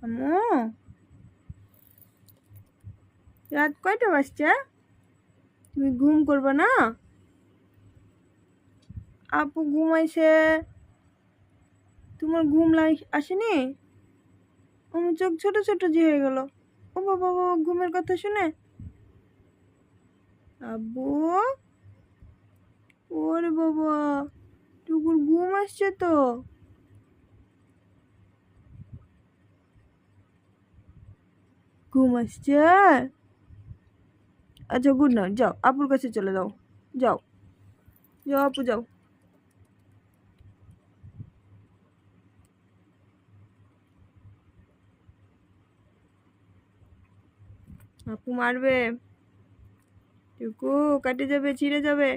আম্মু, রাত কয়টা বাজছে? তুমি ঘুম করবে না? আপু ঘুমাইছে, তোমার ঘুম আসেনি? আমার চোখ ছোট ছোট যে হয়ে গেল। ও বাবা বাবা, ঘুমের কথা শুনে। আব্বু, ওরে বাবা, টুকুর ঘুম আসছে তো। ঘুম আসছে? আচ্ছা, গুড নাইট, যাও আপুর কাছে চলে যাও। যাও, যাও আপু, যাও। আপু মারবে, টুকু কাটে যাবে, ছিঁড়ে যাবে।